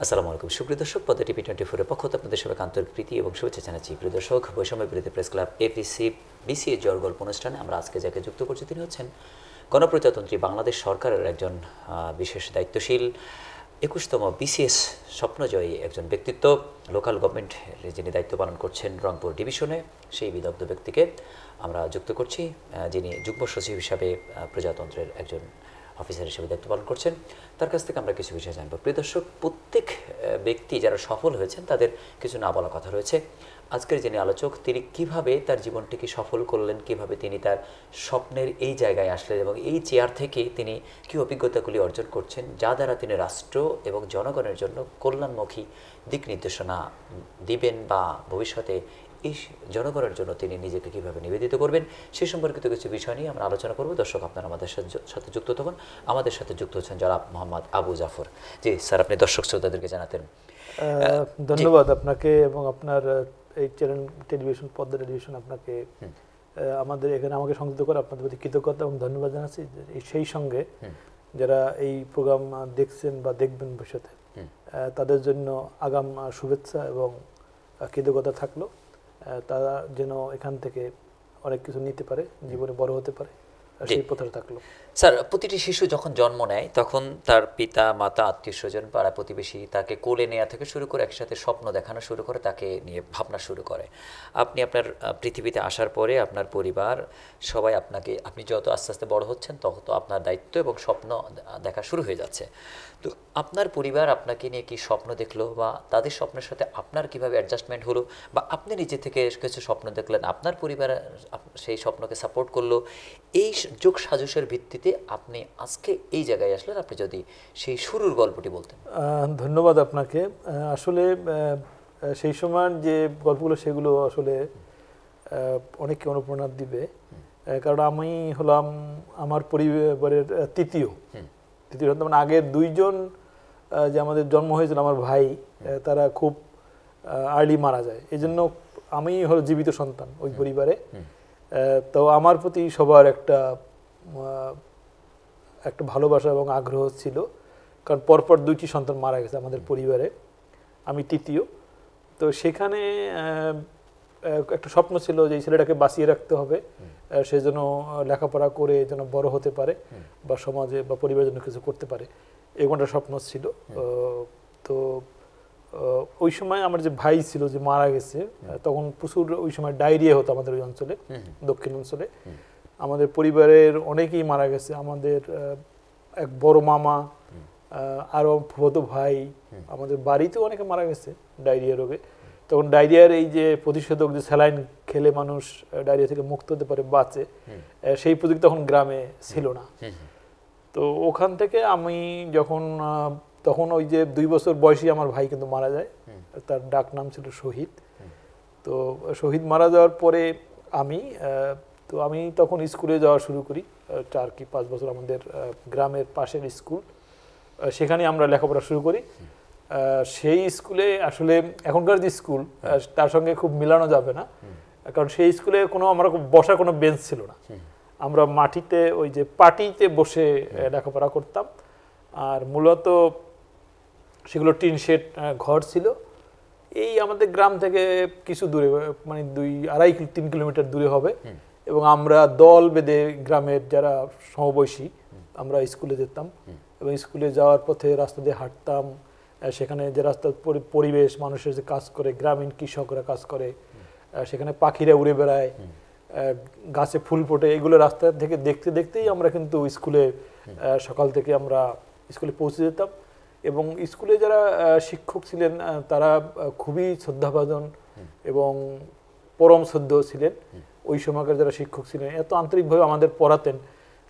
আসসালামু আলাইকুম সুপ্রিয় দর্শক, পদ্মা টিভি 24 এর পক্ষ থেকে আপনাদের সবাইকে আন্তরিক প্রীতি এবং শুভেচ্ছা জানাচ্ছি। প্রিয় দর্শক, বৈষম্য বিরোধী প্রেস ক্লাব এপিসি বিসিএ জয়ের গল্প অনুষ্ঠানে আমরা আজকে যাকে যুক্ত করছি তিনি হচ্ছেন গণপ্রজাতন্ত্রী বাংলাদেশ সরকারের একজন বিশেষ দায়িত্বশীল 21তম বিসিএস স্বপ্নজয়ী একজন ব্যক্তিত্ব, লোকাল গভর্নমেন্টের যিনি দায়িত্ব পালন করছেন রংপুর ডিভিশনে, সেই বিদগ্ধ ব্যক্তিকে আমরা যুক্ত করছি, যিনি যুগ্ম সচিব হিসাবে প্রজাতন্ত্রের একজন অফিসার হিসেবে দায়িত্ব পালন করছেন। তার কাছ থেকে আমরা কিছু বিষয় জানবো। প্রিয় দর্শক, প্রত্যেক ব্যক্তি যারা সফল হয়েছেন তাদের কিছু না বলা কথা রয়েছে। আজকের যিনি আলোচক তিনি কিভাবে তার জীবনটিকে সফল করলেন, কিভাবে তিনি তার স্বপ্নের এই জায়গায় আসলেন এবং এই চেয়ার থেকে তিনি কী অভিজ্ঞতাগুলি অর্জন করছেন, যা দ্বারা তিনি রাষ্ট্র এবং জনগণের জন্য কল্যাণমুখী দিক নির্দেশনা দিবেন বা ভবিষ্যতে এই জনগণের জন্য তিনি নিজেকে কীভাবে নিবেদিত করবেন, সে সম্পর্কিত কিছু বিষয় নিয়ে আমরা আলোচনা করব। দর্শক, আপনারা আমাদের সাথে যুক্ত থাকুন। আমাদের সাথে যুক্ত হচ্ছেন জনাব মোহাম্মদ আবু জাফর। জি স্যার, আপনি দর্শক শ্রোতাদেরকে জানাতেন। ধন্যবাদ আপনাকে এবং আপনার এই চ্যানেল টেলিভিশন, পদ্মা টেলিভিশন আপনাকে আমাদের এখানে আমাকে সংযুক্ত করে আপনাদের প্রতি কৃতজ্ঞতা এবং ধন্যবাদ জানাচ্ছি। সেই সঙ্গে যারা এই প্রোগ্রাম দেখছেন বা দেখবেন ভবিষ্যতে, তাদের জন্য আগাম শুভেচ্ছা এবং কৃতজ্ঞতা থাকলো। তারা যেন এখান থেকে অনেক কিছু নিতে পারে, জীবনে বড় হতে পারে, সেই প্রত্যাশা থাকলো। স্যার, প্রতিটি শিশু যখন জন্ম নেয় তখন তার পিতা মাতা, আত্মীয় স্বজন, পাড়া প্রতিবেশী তাকে কোলে নেওয়া থেকে শুরু করে একসাথে স্বপ্ন দেখানো শুরু করে, তাকে নিয়ে ভাবনা শুরু করে। আপনি আপনার পৃথিবীতে আসার পরে আপনার পরিবার সবাই আপনি যত আস্তে আস্তে বড় হচ্ছেন তত আপনার দায়িত্ব এবং স্বপ্ন দেখা শুরু হয়ে যাচ্ছে। তো আপনার পরিবার আপনাকে নিয়ে কি স্বপ্ন দেখলো বা তাদের স্বপ্নের সাথে আপনার কিভাবে অ্যাডজাস্টমেন্ট হলো, বা আপনি নিজে থেকে কিছু স্বপ্ন দেখলেন, আপনার পরিবার সেই স্বপ্নকে সাপোর্ট করলো, এই যোগ সাজসের ভিত্তিতে আপনি আজকে এই জায়গায় আসলেন? আপনি যদি সেই শুরুর গল্পটি বলতেন। ধন্যবাদ আপনাকে। আসলে সেই সময় যে গল্পগুলো সেগুলো আসলে অনেককে অনুপ্রেরণা দিবে, কারণ আমি হলাম আমার পরিবারের তৃতীয় সন্তান। আগের দুইজন যে আমাদের জন্ম হয়েছিল আমার ভাই, তারা খুব আর্লি মারা যায়, এই জন্য আমি হলো জীবিত সন্তান ওই পরিবারে। তো আমার প্রতি সবার একটা ভালোবাসা এবং আগ্রহ ছিল, কারণ পরপর দুইটি সন্তান মারা গেছে আমাদের পরিবারে, আমি তৃতীয়। তো সেখানে একটা স্বপ্ন ছিল যে এই ছেলেটাকে বাঁচিয়ে রাখতে হবে, সে যেন লেখাপড়া করে যেন বড় হতে পারে বা সমাজে বা পরিবারের জন্য কিছু করতে পারে, এরকমটা স্বপ্ন ছিল। তো ওই সময় আমার যে ভাই ছিল যে মারা গেছে, তখন প্রচুর ওই সময় ডায়রিয়া হতো আমাদের ওই অঞ্চলে, দক্ষিণ অঞ্চলে। আমাদের পরিবারের অনেকেই মারা গেছে, আমাদের এক বড় মামা, আরও ফুফাতো ভাই, আমাদের বাড়িতেও অনেকে মারা গেছে ডায়রিয়া রোগে। তখন ডায়রিয়ার এই যে প্রতিষেধক, যে স্যালাইন খেলে মানুষ ডায়রিয়া থেকে মুক্ত হতে পারে, বাঁচে, সেই প্রযুক্তি তখন গ্রামে ছিল না। তো ওখান থেকে আমি তখন ওই যে 2 বছর বয়সী আমার ভাই কিন্তু মারা যায়, তার ডাক নাম ছিল শহীদ। তো শহীদ মারা যাওয়ার পরে আমি তখন স্কুলে যাওয়া শুরু করি, 4 কি 5 বছর আমাদের গ্রামের পাশের স্কুল, সেখানে আমরা লেখাপড়া শুরু করি। সেই স্কুলে আসলে এখনকার যে স্কুল তার সঙ্গে খুব মিলানো যাবে না, কারণ সেই স্কুলে আমরা বসার কোনো বেঞ্চ ছিল না, আমরা মাটিতে ওই যে পাটিতে বসে লেখাপড়া করতাম। আর মূলত সেগুলো টিন শেড ঘর ছিল। এই আমাদের গ্রাম থেকে কিছু দূরে, মানে 2-2.5-3 কিলোমিটার দূরে হবে, এবং আমরা দল বেঁধে গ্রামের যারা সমবয়সী আমরা স্কুলে যেতাম, এবং স্কুলে যাওয়ার পথে রাস্তা দিয়ে হাঁটতাম। সেখানে যে রাস্তার পরিবেশ, মানুষের যে কাজ করে, গ্রামীণ কৃষকরা কাজ করে, সেখানে পাখিরা উড়ে বেড়ায়, গাছে ফুল ফোটে, এগুলো রাস্তা থেকে দেখতে দেখতেই আমরা কিন্তু স্কুলে সকাল থেকে আমরা স্কুলে পৌঁছে যেতাম। এবং স্কুলে যারা শিক্ষক ছিলেন তারা খুবই শ্রদ্ধাভাজন এবং পরম শ্রদ্ধ ছিলেন। ওই সময়কার যারা শিক্ষক ছিলেন এত আন্তরিকভাবে আমাদের পড়াতেন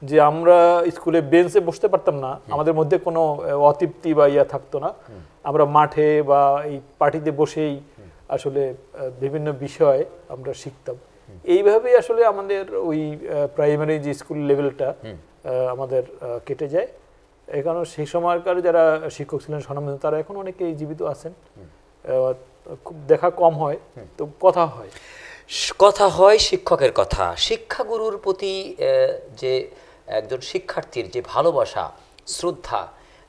যে আমরা স্কুলে বেঞ্চে বসতে পারতাম না, আমাদের মধ্যে কোনো অতৃপ্তি বা থাকতো না। আমরা মাঠে বা এই পার্টিতে বসেই আসলে বিভিন্ন বিষয় আমরা শিখতাম। এইভাবেই আসলে আমাদের ওই প্রাইমারি যে স্কুল লেভেলটা আমাদের কেটে যায়। এই কারণে সেই সময়কার যারা শিক্ষক ছিলেন স্বনামধন্য, তারা এখন অনেকেই জীবিত আছেন, খুব দেখা কম হয়, তো কথা হয় শিক্ষকের কথা। শিক্ষাগুরুর প্রতি যে একজন শিক্ষার্থীর যে ভালোবাসা, শ্রদ্ধা,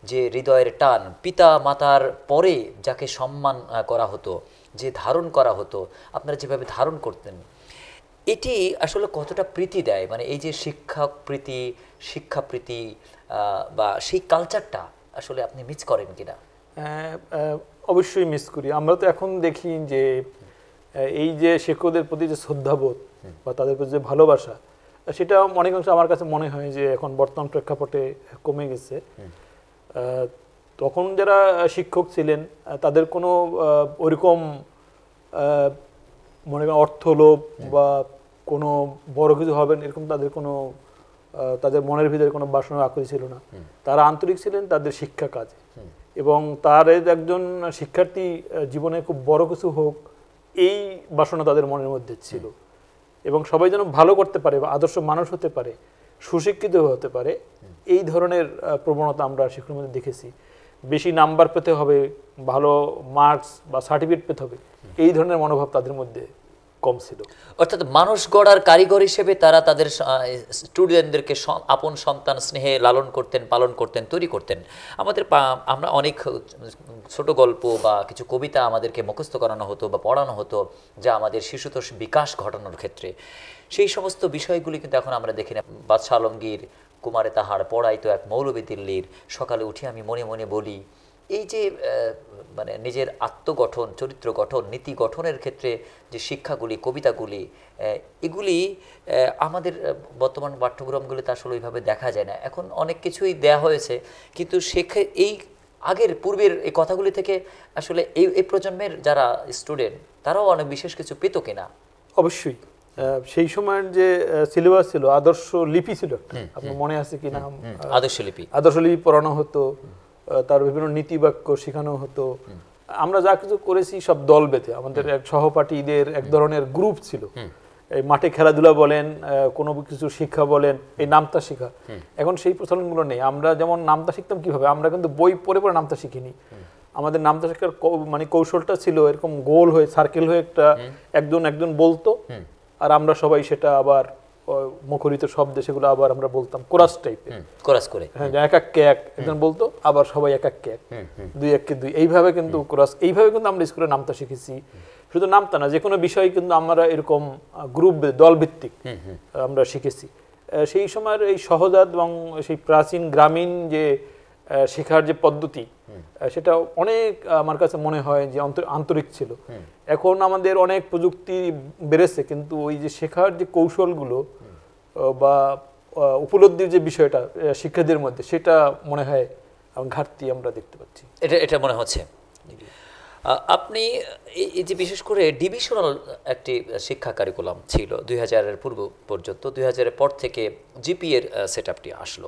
যে হৃদয়ের টান, পিতা মাতার পরে যাকে সম্মান করা হতো, যে ধারণ করা হতো, আপনারা যেভাবে ধারণ করতেন, এটি আসলে কতটা প্রীতি দেয়? মানে এই যে শিক্ষাপ্রীতি বা সেই কালচারটা আসলে আপনি মিস করেন কিনা? অবশ্যই মিস করি। আমরা তো এখন দেখি যে এই যে শিক্ষকদের প্রতি যে শ্রদ্ধাবোধ বা তাদের প্রতি যে ভালোবাসা, সেটা অনেকাংশে আমার কাছে মনে হয় যে এখন বর্তমান প্রেক্ষাপটে কমে গেছে। তখন যারা শিক্ষক ছিলেন তাদের কোনো ওইরকম মনে করেন অর্থলোভ বা কোনো বড় কিছু হবেন এরকম তাদের কোনো তাদের মনের ভিতরে কোনো বাসনা আকুতি ছিল না। তারা আন্তরিক ছিলেন তাদের শিক্ষা কাজে, এবং তার একজন শিক্ষার্থী জীবনে খুব বড় কিছু হোক এই বাসনা তাদের মনের মধ্যে ছিল, এবং সবাই যেন ভালো করতে পারে বা আদর্শ মানুষ হতে পারে, সুশিক্ষিত হতে পারে, এই ধরনের প্রবণতা আমরা শিক্ষার মধ্যে দেখেছি। বেশি নাম্বার পেতে হবে, ভালো মার্কস বা সার্টিফিকেট পেতে হবে, এই ধরনের মনোভাব তাদের মধ্যে কম ছিল। অর্থাৎ মানুষ গড়ার কারিগর হিসেবে তারা তাদের স্টুডেন্টদেরকে আপন সন্তান স্নেহে লালন করতেন, পালন করতেন, তৈরি করতেন। আমরা অনেক ছোট গল্প বা কিছু কবিতা আমাদেরকে মুখস্থ করানো হতো বা পড়ানো হতো, যা আমাদের শিশুতোষ বিকাশ ঘটানোর ক্ষেত্রে। সেই সমস্ত বিষয়গুলি কিন্তু এখন আমরা দেখি না। বাদশাহ আলমগীর, কুমারে তাহার পড়াই তো এক মৌলবী দিল্লির, সকালে উঠে আমি মনে মনে বলি। এই যে মানে নিজের আত্মগঠন, চরিত্র গঠন, নীতি গঠনের ক্ষেত্রে যে শিক্ষাগুলি, কবিতাগুলি, এগুলি আমাদের বর্তমান পাঠ্যক্রমগুলিতে আসলে ওইভাবে দেখা যায় না। এখন অনেক কিছুই দেয়া হয়েছে, কিন্তু এই আগের পূর্বের এই কথাগুলি থেকে আসলে এই প্রজন্মের যারা স্টুডেন্ট তারাও অনেক বিশেষ কিছু পেত কিনা? অবশ্যই সেই সময়ের যে সিলেবাস ছিল, আদর্শ লিপি ছিল একটা, আপনার মনে আছে কিনা? আদর্শ লিপি পড়ানো হতো, তার বিভিন্ন নীতিবাক্য শেখানো হতো। আমরা যা কিছু করেছি সব দল বেঁধে, আমাদের এক সহপাঠীদের এক ধরনের গ্রুপ ছিল। এই মাঠে খেলাধুলা বলেন, কোনো কিছু শিক্ষা বলেন, এই নামতা শিখা, এখন সেই প্রচলনগুলো নেই। আমরা যেমন নামতা শিখতাম কিভাবে, আমরা কিন্তু বই পড়ে পড়ে নামতা শিখিনি। আমাদের নামতা শিক্ষার মানে কৌশলটা ছিল এরকম গোল হয়ে, সার্কেল হয়ে একটা একজন বলতো, আর আমরা সবাই সেটা আবার মুখরিত শব্দে সেগুলো আবার আমরা বলতাম কোরাস টাইপের, কোরাস করে। হ্যাঁ, এক এক একজন বলতো, আবার সবাই এক এক দুই এক দুই, এইভাবে কিন্তু কোরাস, এইভাবে কিন্তু আমরা স্কুলে নামতা শিখেছি। শুধু নামতা না, যে কোনো বিষয় কিন্তু আমরা এরকম গ্রুপ দল ভিত্তিক আমরা শিখেছি। সেই সময়ের এই সহজাত এবং সেই প্রাচীন গ্রামীণ যে শেখার যে পদ্ধতি, সেটা অনেক আমার কাছে মনে হয় যে আন্তরিক ছিল। এখন আমাদের অনেক প্রযুক্তি বেড়েছে, কিন্তু ওই যে শেখার যে কৌশলগুলো বা উপলব্ধির যে বিষয়টা শিক্ষার্থীদের মধ্যে, সেটা মনে হয় ঘাটতি আমরা দেখতে পাচ্ছি। এটা মনে হচ্ছে। আপনি এই যে বিশেষ করে ডিভিশনাল একটি শিক্ষা কারিকুলাম ছিল 2000-এর পূর্ব পর্যন্ত, 2000-এর পর থেকে জিপিএর সেটআপটি আসলো।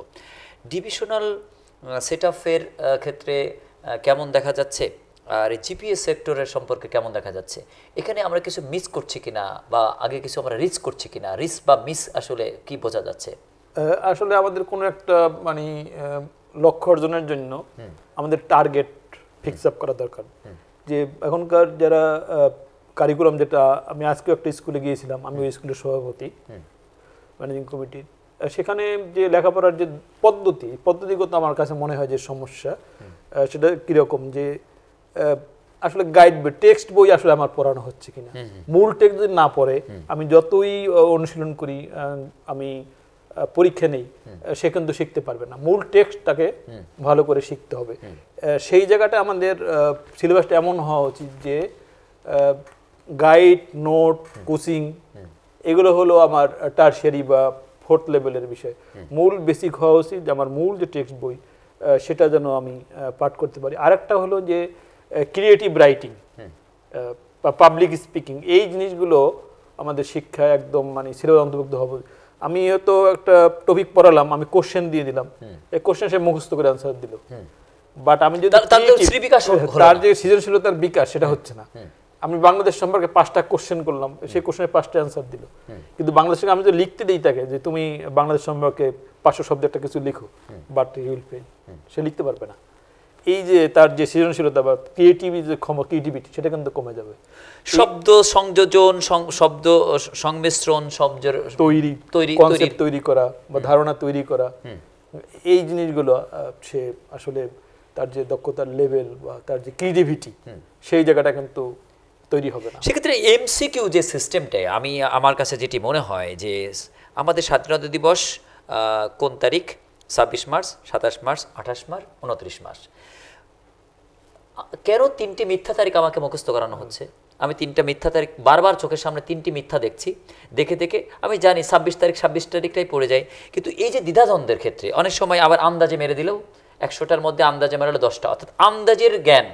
ডিভিশনাল সেটআপের ক্ষেত্রে কেমন দেখা যাচ্ছে, আর জিপিএ সেক্টরের সম্পর্কে কেমন দেখা যাচ্ছে? এখানে আমরা কিছু মিস করছি কিনা, বা আগে কিছু আমরা রিচ করছি কিনা? রিচ বা মিস আসলে কি বোঝা যাচ্ছে? আসলে আমাদের কোনো একটা মানে লক্ষ্য অর্জনের জন্য আমাদের টার্গেট ফিক্স আপ করা দরকার। যে এখনকার যারা কারিকুলাম, যেটা আমি আজকেও একটা স্কুলে গিয়েছিলাম, আমি ওই স্কুলের সভাপতি ম্যানেজিং কমিটির, সেখানে যে লেখাপড়ার যে পদ্ধতিগত আমার কাছে মনে হয় যে সমস্যা, সেটা কীরকম যে আসলে গাইড বই, টেক্সট বই আসলে আমার পড়ানো হচ্ছে কিনা। মূল টেক্সট যদি না পড়ে, আমি যতই অনুশীলন করি, আমি পরীক্ষা নেই, সে কিন্তু শিখতে পারবে না। মূল টেক্সট তাকে ভালো করে শিখতে হবে। সেই জায়গাটা আমাদের সিলেবাসটা এমন হওয়া উচিত যে গাইড, নোট, কোচিং, এগুলো হলো আমার টারশিয়ারি বা ফোর্থ লেভেলের বিষয়। মূল বেসিক হওয়া উচিত যে আমার মূল যে টেক্সট বই, সেটা যেন আমি পাঠ করতে পারি। আরেকটা হলো যে ক্রিয়েটিভ রাইটিং বা পাবলিক স্পিকিং, এই জিনিসগুলো আমাদের শিক্ষায় একদম মানে সিলেবাস অন্তর্ভুক্ত হবে। আমি হয়তো একটা টপিক পড়ালাম, আমি কোশ্চেন দিয়ে দিলাম, এই কোশ্চেন সে মুখস্থ করে আনসার দিল, বাট আমি যদি তার যে সৃজনশীলতার বিকাশ, সেটা হচ্ছে না। আমি বাংলাদেশ সম্পর্কে 5টা কোশ্চেন করলাম, সেই কোশ্চেনের 5টা অ্যান্সার দিল, কিন্তু বাংলাদেশকে আমি যদি লিখতে দিই তাকে যে তুমি বাংলাদেশ সম্পর্কে 500 শব্দ একটা কিছু লিখো, বাট হি উইল ফেল, সে লিখতে পারবে না। এই যে তার যে সৃজনশীলতা বা ক্রিয়েটিভিটি, সেটা কিন্তু কমে যাবে। শব্দ সংযোজন, শব্দ সংমিশ্রণ, শব্দের কনসেপ্ট তৈরি করা বা ধারণা তৈরি করা, এই জিনিসগুলো সে আসলে তার যে দক্ষতার লেভেল বা তার যে ক্রিয়েটিভিটি সেই জায়গাটা কিন্তু তৈরি হবে না। সেক্ষেত্রে এমসিকিউ যে সিস্টেমটাই আমার কাছে যেটি মনে হয় যে আমাদের স্বাধীনতা দিবস কোন তারিখ 26 মার্চ 27 মার্চ 28 মার্চ 29 মার্চ কেন 3টি মিথ্যা তারিখ আমাকে মুখস্থ করানো হচ্ছে? আমি 3টা মিথ্যা তারিখ বারবার চোখের সামনে 3টি মিথ্যা দেখছি, দেখে আমি জানি 26 তারিখটাই পড়ে যায়। কিন্তু এই যে দ্বিধাদ্বন্দ্বের ক্ষেত্রে অনেক সময় আবার আন্দাজে মেরে দিলেও 100টার মধ্যে আন্দাজে মেরালো 10টা, অর্থাৎ আন্দাজের জ্ঞান,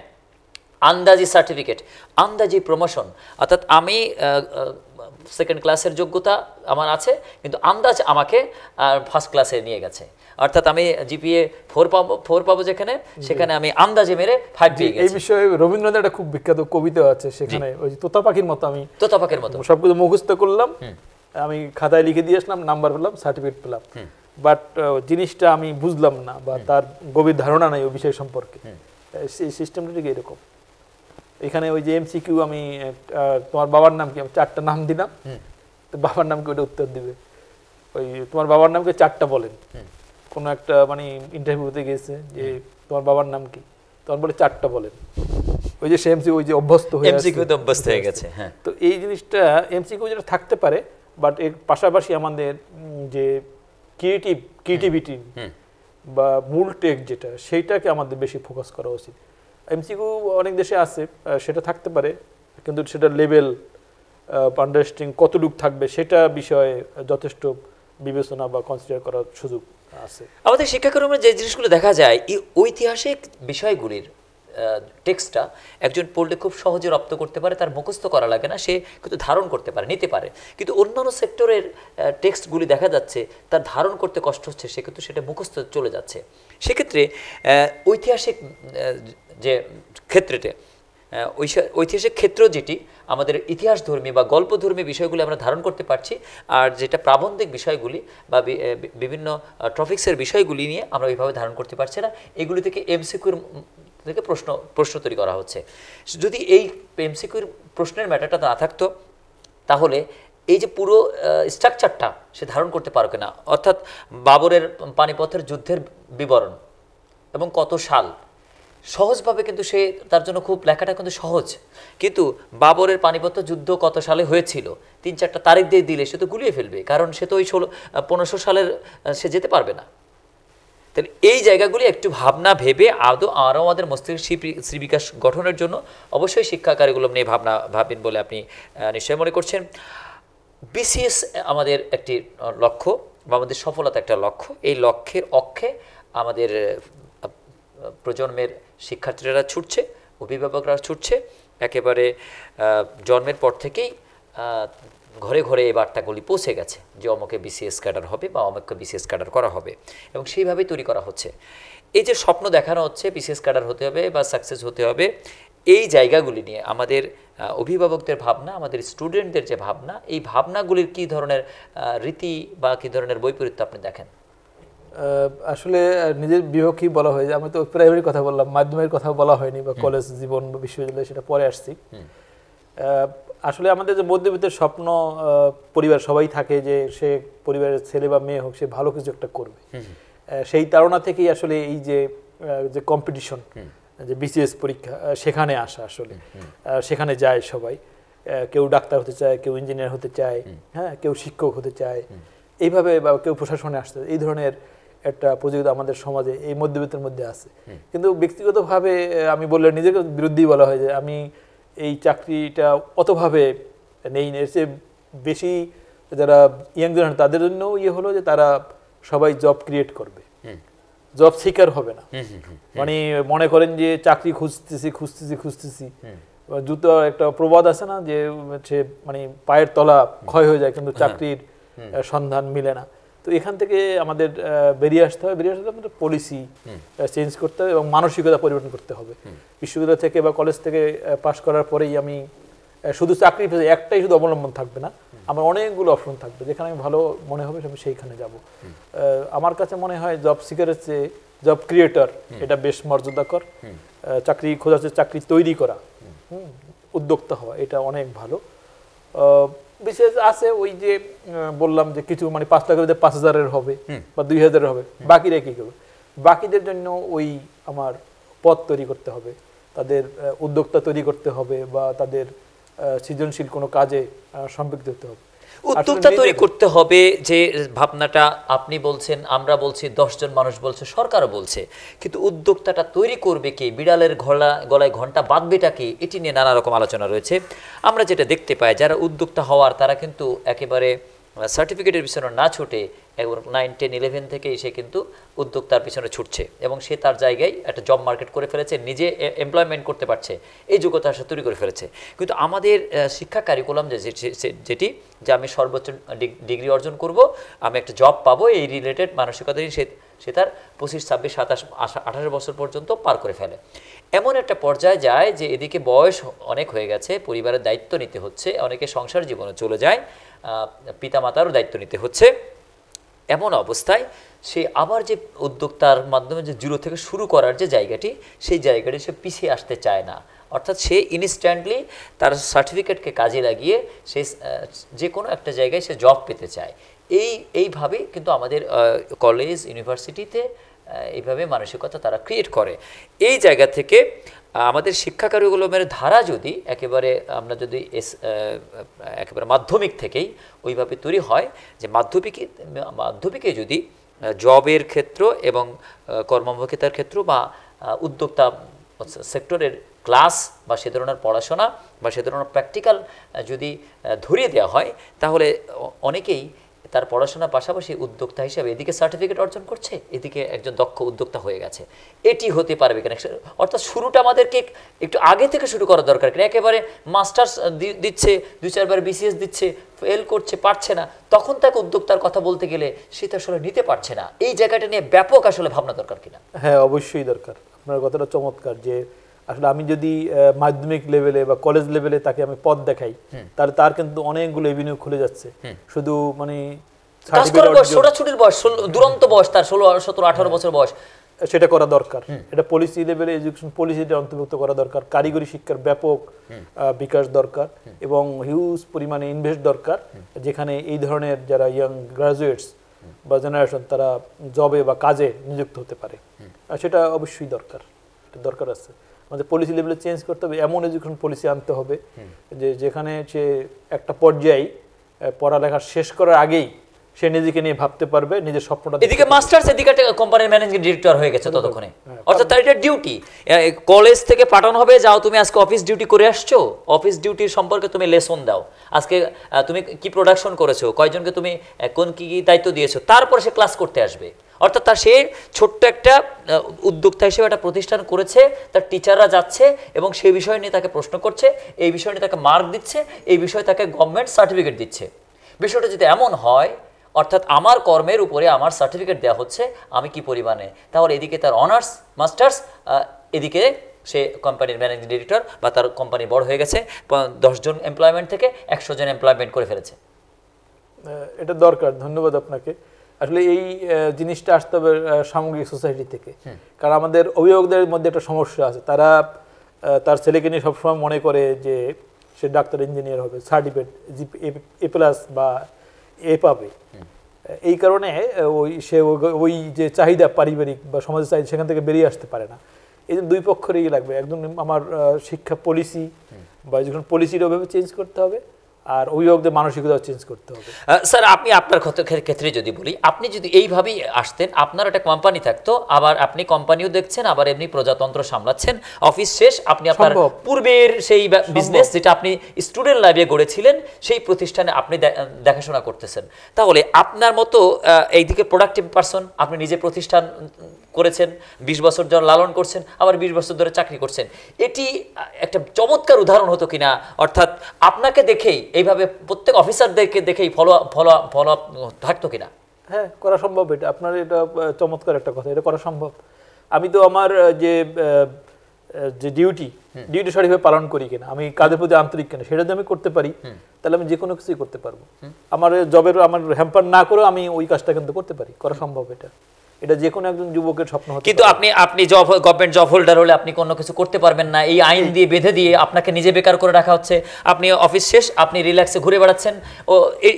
আন্দাজি সার্টিফিকেট, আন্দাজি প্রমোশন, অর্থাৎ আমি সেকেন্ড ক্লাসের যোগ্যতা আমার আছে কিন্তু আন্দাজ আমাকে ফার্স্ট ক্লাসে নিয়ে গেছে, অর্থাৎ আমি জিপিএ 4 পাবো যেখানে সেখানে আমি আন্দাজে মেরে 5 পেয়ে গেছি। এই বিষয়ে রবীন্দ্রনাথের একটা খুব বিখ্যাত কবিতা আছে, সেখানে ওই যে তোতা পাখির মতো আমি সবকিছু মুখস্থ করলাম, আমি খাতায় লিখে দিয়ে আসলাম, নাম্বার পেলাম, সার্টিফিকেট পেলাম, বাট জিনিসটা আমি বুঝলাম না বা তার গভীর ধারণা নাই ওই বিষয় সম্পর্কে। সেই সিস্টেমটা ঠিক এরকম। এখানে ওই যে এমসিকিউ আমি তোমার বাবার নাম কি, আমি 4টা নাম দিলাম, তো বাবার নামকে ওটা উত্তর দিবে, ওই তোমার বাবার নামকে 4টা বলেন। কোনো একটা মানে ইন্টারভিউতে গেছে যে তোমার বাবার নাম কি, তখন বলে 4টা বলেন। ওই যে এমসিকিউ ওই যে অভ্যস্ত হয়ে গেছে। হ্যাঁ, তো এই জিনিসটা এমসিকিউ যেটা থাকতে পারে, বাট এর পাশাপাশি আমাদের যে ক্রিয়েটিভিটি বা মূল টেক্সট যেটা, সেইটাকে আমাদের বেশি ফোকাস করা উচিত। এমসিকিউ অনেক দেশে আছে, সেটা থাকতে পারে, কিন্তু সেটা লেভেল আন্ডারস্ট্যান্ডিং কতটুকু থাকবে সেটা বিষয়ে যথেষ্ট বিবেচনা বা কনসিডার করার সুযোগ আছে। আমাদের শিক্ষাক্রমে যে জিনিসগুলো দেখা যায়, এই ঐতিহাসিক বিষয়গুলির টেক্সটটা একজন পড়লে খুব সহজে রপ্ত করতে পারে, তার মুখস্থ করা লাগে না, সে কিন্তু ধারণ করতে পারে, নিতে পারে। কিন্তু অন্যান্য সেক্টরের টেক্সটগুলি দেখা যাচ্ছে তার ধারণ করতে কষ্ট হচ্ছে, সে কিন্তু সেটা মুখস্থ চলে যাচ্ছে। সেক্ষেত্রে ঐতিহাসিক যে ক্ষেত্রতে ঐতিহাসিক ক্ষেত্র যেটি আমাদের ইতিহাসধর্মী বা গল্পধর্মী বিষয়গুলি আমরা ধারণ করতে পারছি, আর যেটা প্রাবন্ধিক বিষয়গুলি বা বিভিন্ন টপিক্সের বিষয়গুলি নিয়ে আমরা ওইভাবে ধারণ করতে পারছি না, এগুলি থেকে এমসিকিউর থেকে প্রশ্ন তৈরি করা হচ্ছে। যদি এই এমসিকিউর প্রশ্নের ম্যাটারটা না থাকতো, তাহলে এই যে পুরো স্ট্রাকচারটা সে ধারণ করতে পারবে না। অর্থাৎ বাবরের পানিপথের যুদ্ধের বিবরণ এবং কত সাল, সহজভাবে কিন্তু সে তার জন্য খুব লেখাটা কিন্তু সহজ, কিন্তু বাবরের পানিপথ যুদ্ধ কত সালে হয়েছিল 3-4টা তারিখ দিয়ে দিলে সে তো গুলিয়ে ফেলবে, কারণ সে তো ওই 1500 সালের সে যেতে পারবে না। তাহলে এই জায়গাগুলি একটু ভাবনা ভেবে আরও আমাদের মস্তিষ্ক শ্রীবিকাশ গঠনের জন্য অবশ্যই শিক্ষা কারিকুলাম নিয়ে ভাববেন বলে আপনি নিশ্চয় মনে করছেন। বিসিএস আমাদের একটি লক্ষ্য বা আমাদের সফলতা একটা লক্ষ্য, এই লক্ষ্যের অক্ষে আমাদের প্রজন্মের শিক্ষার্থীরা ছুটছে, অভিভাবকরা ছুটছে, একেবারে জন্মের পর থেকেই ঘরে ঘরে এই বার্তাগুলি পৌঁছে গেছে যে অমুকে বিসিএস ক্যাডার হবে বা অমুকে বিসিএস ক্যাডার করা হবে, এবং সেইভাবেই তৈরি করা হচ্ছে। এই যে স্বপ্ন দেখানো হচ্ছে বিসিএস ক্যাডার হতে হবে বা সাকসেস হতে হবে, এই জায়গাগুলি নিয়ে আমাদের অভিভাবকদের ভাবনা, আমাদের স্টুডেন্টদের যে ভাবনা, এই ভাবনাগুলির কী ধরনের রীতি বা কী ধরনের বৈপরীত্য আপনি দেখেন? আসলে নিজের বিভাগই বলা হয়, আমি তো প্রাইমারি কথা বললাম, মাধ্যমিকের কথা বলা হয়নি, বা কলেজ জীবন বা বিশ্ববিদ্যালয় সেটা পরে আসছি। আসলে আমাদের যে মধ্যবিত্তের স্বপ্ন, পরিবার সবাই থাকে যে সে পরিবারের ছেলে বা মেয়ে হোক, সে ভালো কিছু একটা করবে, সেই তাড়না থেকেই আসলে এই যে কম্পিটিশন, যে বিসিএস পরীক্ষা, সেখানে আসা, আসলে সেখানে যায় সবাই। কেউ ডাক্তার হতে চায়, কেউ ইঞ্জিনিয়ার হতে চায়, হ্যাঁ, কেউ শিক্ষক হতে চায়, এইভাবে, বা কেউ প্রশাসনে আসতে, এই ধরনের একটা প্রতিযোগিতা আমাদের সমাজে এই মধ্যবিত্তের মধ্যে আছে। কিন্তু ব্যক্তিগতভাবে আমি বললে নিজেকে বিরুদ্ধেই বলা হয় যে আমি এই চাকরিটা অতভাবে নেই, এর চেয়ে বেশি যারা ইয়াং জেনারেশন তাদের জন্য হলো যে তারা সবাই জব ক্রিয়েট করবে, জব সিকার হবে না। মানে মনে করেন যে চাকরি খুঁজতেছি, জুতো একটা প্রবাদ আছে না যে মানে পায়ের তলা ক্ষয় হয়ে যায় কিন্তু চাকরির সন্ধান মিলে না। তো এখান থেকে আমাদের বেরিয়ে আসতে হবে, আমাদের পলিসি চেঞ্জ করতে হবে এবং মানসিকতা পরিবর্তন করতে হবে। বিশ্ববিদ্যালয় থেকে বা কলেজ থেকে পাশ করার পরেই আমি শুধু চাকরি পেয়ে একটাই শুধু অবলম্বন থাকবে না, আমার অনেকগুলো অপশন থাকবে, যেখানে আমি ভালো মনে হবে আমি সেইখানে যাব। আমার কাছে মনে হয় জব সিকারের চেয়ে জব ক্রিয়েটর এটা বেশ মর্যাদাকর। চাকরি খোঁজার চেয়ে চাকরি তৈরি করা, উদ্যোক্তা হওয়া, এটা অনেক ভালো। বিশেষ আছে ওই যে বললাম যে কিছু মানে 5 লাখের মধ্যে 5000-এর হবে বা 2000-এর হবে, বাকিরা কি করবে? বাকিদের জন্য ওই আমার পথ তৈরি করতে হবে, তাদের উদ্যোক্তা তৈরি করতে হবে, বা তাদের সৃজনশীল কোনো কাজে সম্পৃক্ত হতে হবে। উদ্যোক্তা তৈরি করতে হবে, যে ভাবনাটা আপনি বলছেন, আমরা বলছি, 10 জন মানুষ বলছে, সরকারও বলছে, কিন্তু উদ্যোক্তাটা তৈরি করবে কি, বিড়ালের গলায় ঘন্টা বাঁধবেটা কি, এটি নিয়ে নানা রকম আলোচনা রয়েছে। আমরা যেটা দেখতে পাই, যারা উদ্যোক্তা হওয়ার তারা কিন্তু একেবারে সার্টিফিকেটের পিছনে না ছুটে 9, 10, 11 থেকেই সে কিন্তু উদ্যোক্তার পিছনে ছুটছে, এবং সে তার জায়গায় একটা জব মার্কেট করে ফেলেছে, নিজে এমপ্লয়মেন্ট করতে পারছে, এই যোগ্যতা সে তৈরি করে ফেলেছে। কিন্তু আমাদের শিক্ষা কারিকুলাম যেটি, যে আমি সর্বোচ্চ ডিগ্রি অর্জন করব, আমি একটা জব পাবো, এই রিলেটেড মানসিকতা সে তার 25, 26, 27, 28 বছর পর্যন্ত পার করে ফেলে। এমন একটা পর্যায়ে যায় যে এদিকে বয়স অনেক হয়ে গেছে, পরিবারের দায়িত্ব নিতে হচ্ছে, অনেকে সংসার জীবনে চলে যায়, পিতামাতারও দায়িত্ব নিতে হচ্ছে। এমন অবস্থায় সে আবার যে উদ্যোক্তার মাধ্যমে যে জিরো থেকে শুরু করার যে জায়গাটি, সেই জায়গাটি সে পিছিয়ে আসতে চায় না। অর্থাৎ সে ইনস্ট্যান্টলি তার সার্টিফিকেটকে কাজে লাগিয়ে সে যে কোনো একটা জায়গায় সে জব পেতে চায়। এইভাবেই কিন্তু আমাদের কলেজ, ইউনিভার্সিটিতে এইভাবে মানসিকতা তারা ক্রিয়েট করে। এই জায়গা থেকে আমাদের শিক্ষা কারিকুলামের ধারা যদি একেবারে আমরা যদি একেবারে মাধ্যমিক থেকেই ওইভাবে তৈরি হয়, যে মাধ্যমিকে যদি জবের ক্ষেত্র এবং কর্মমুখিতার ক্ষেত্র বা উদ্যোক্তা সেক্টরের ক্লাস বা সে ধরনের পড়াশোনা বা সে ধরনের প্র্যাকটিক্যাল যদি ধরিয়ে দেওয়া হয়, তাহলে অনেকেই তার পড়াশোনার পাশাপাশি উদ্যোক্তা হিসেবে এদিকে সার্টিফিকেট অর্জন করছে, এদিকে একজন দক্ষ উদ্যোক্তা হয়ে গেছে। এটি হতে পারবে কিনা, অর্থাৎ শুরুটা আমাদেরকে একটু আগে থেকে শুরু করা দরকার কিনা। একেবারে মাস্টার্স দিচ্ছে, 2-4 বার BCS দিচ্ছে, ফেল করছে, পারছে না, তখন তাকে উদ্যোক্তার কথা বলতে গেলে সে তো আসলে নিতে পারছে না। এই জায়গাটা নিয়ে ব্যাপক আসলে ভাবনা দরকার কিনা। হ্যাঁ, অবশ্যই দরকার। আপনার কথাটা চমৎকার, যে আসলে আমি যদি মাধ্যমিক লেভেলে বা কলেজ লেভেলে তাকে আমি পথ দেখাই, তাহলে তার কিন্তু অনেকগুলো এভিনিউ খুলে যাচ্ছে। শুধু মানে ছোটাছুটির বয়স, দুরন্ত বয়স, তার 16, 17, 18 বছর বয়স, সেটা করা দরকার। এটা পলিসি লেভেলে, এডুকেশন পলিসিটা অন্তর্ভুক্ত করা দরকার। কারিগরি শিক্ষার ব্যাপক বিকাশ দরকার এবং হিউজ পরিমাণে ইনভেস্ট দরকার, যেখানে এই ধরনের যারা ইয়াং গ্রাজুয়েটস বা জেনারেশন তারা জবে বা কাজে নিযুক্ত হতে পারে। সেটা অবশ্যই দরকার আছে। আমাদের পলিসি লেভেলে চেঞ্জ করতে হবে, এমন এডুকেশন পলিসি আনতে হবে যেখানে সে একটা পর্যায়ে পড়ালেখা শেষ করার আগেই সে নিজেকে নিয়ে ভাবতে পারবে, নিজের স্বপ্নটা। এদিকে মাস্টার্স, এদিকে কোম্পানির ম্যানেজিং ডিরেক্টর হয়ে গেছে ততক্ষণে, অর্থাৎ তার এটা ডিউটি। কলেজ থেকে পাঠানো হবে, যাও তুমি আজকে অফিস ডিউটি করে আসছো, অফিস ডিউটির সম্পর্কে তুমি লেসন দাও, আজকে তুমি কি প্রোডাকশন করেছো, কয়জনকে তুমি কোন কি দায়িত্ব দিয়েছো, তারপর সে ক্লাস করতে আসবে। অর্থাৎ তার সে ছোট্ট একটা উদ্যোক্তা হিসেবে একটা প্রতিষ্ঠান করেছে, তার টিচাররা যাচ্ছে এবং সেই বিষয় নিয়ে তাকে প্রশ্ন করছে, এই বিষয় নিয়ে তাকে মার্ক দিচ্ছে, এই বিষয়ে তাকে গভর্নমেন্ট সার্টিফিকেট দিচ্ছে। বিষয়টা যদি এমন হয়, অর্থাৎ আমার কর্মের উপরে আমার সার্টিফিকেট দেওয়া হচ্ছে, আমি কি পরিমাণে, তাহলে এদিকে তার অনার্স, মাস্টার্স, এদিকে সে কোম্পানির ম্যানেজিং ডিরেক্টর বা তার কোম্পানি বড় হয়ে গেছে, 10 জন এমপ্লয়মেন্ট থেকে 100 জন এমপ্লয়মেন্ট করে ফেলেছে। এটা দরকার। ধন্যবাদ আপনাকে। আসলে এই জিনিসটা আসতে হবে সামগ্রিক সোসাইটি থেকে, কারণ আমাদের অভিভাবকদের মধ্যে একটা সমস্যা আছে। তারা তার ছেলেকে নিয়ে সবসময় মনে করে যে সে ডাক্তার, ইঞ্জিনিয়ার হবে, সার্টিফিকেট A+ বা এ পাবে। এই কারণে সে ওই যে চাহিদা পারিবারিক বা সমাজের চাহিদা, সেখান থেকে বেরিয়ে আসতে পারে না। এই দুই পক্ষেরই লাগবে। একদম আমার শিক্ষা পলিসি বা এডুকেশন পলিসিটা ওইভাবে চেঞ্জ করতে হবে, আর অভিভাবকদের মানসিকতাও চেঞ্জ করতে হবে। স্যার, আপনি আপনার ক্ষেত্রে যদি বলি, আপনি যদি এইভাবেই আসতেন, আপনার একটা কোম্পানি থাকতো, আবার আপনি কোম্পানিও দেখছেন, আবার এমনি প্রজাতন্ত্র সামলাচ্ছেন, অফিস শেষ, আপনি আপনার পূর্বের সেই বিজনেস যেটা আপনি স্টুডেন্ট লাইফে গড়েছিলেন, সেই প্রতিষ্ঠানে আপনি দেখাশোনা করতেছেন। তাহলে আপনার মতো এইদিকে প্রোডাক্টিভ পারসন, আপনি নিজে প্রতিষ্ঠান করেছেন, 20 বছর ধরে লালন করছেন, আবার 20 বছর ধরে চাকরি করছেন, এটি একটা চমৎকার উদাহরণ হতো কিনা? অর্থাৎ আপনাকে দেখেই এইভাবে প্রত্যেক অফিসারদেরকে দেখেই ফলো আপ থাকতো কিনা? হ্যাঁ, করা সম্ভব। এটা আপনার এটা চমৎকার একটা কথা, এটা করা সম্ভব। আমি তো আমার যে ডিউটি সঠিকভাবে পালন করি কিনা, আমি কাজের প্রতি আন্তরিক কিনা, সেটা যদি আমি করতে পারি, তাহলে আমি যে কোনো কিছুই করতে পারবো। আমার জবের আমার হ্যাম্পার না করেও আমি ওই কাজটা কিন্তু করতে পারি, করা সম্ভব। এটা যে কোনো একজন যুবকের স্বপ্ন হতে কিন্তু আপনি জব গভর্নমেন্ট জব হোল্ডার হলে আপনি কোনো কিছু করতে পারবেন না, এই আইন দিয়ে বেঁধে দিয়ে আপনাকে নিজে বেকার করে রাখা হচ্ছে। আপনি অফিস শেষ, আপনি রিল্যাক্সে ঘুরে বেড়াচ্ছেন, ও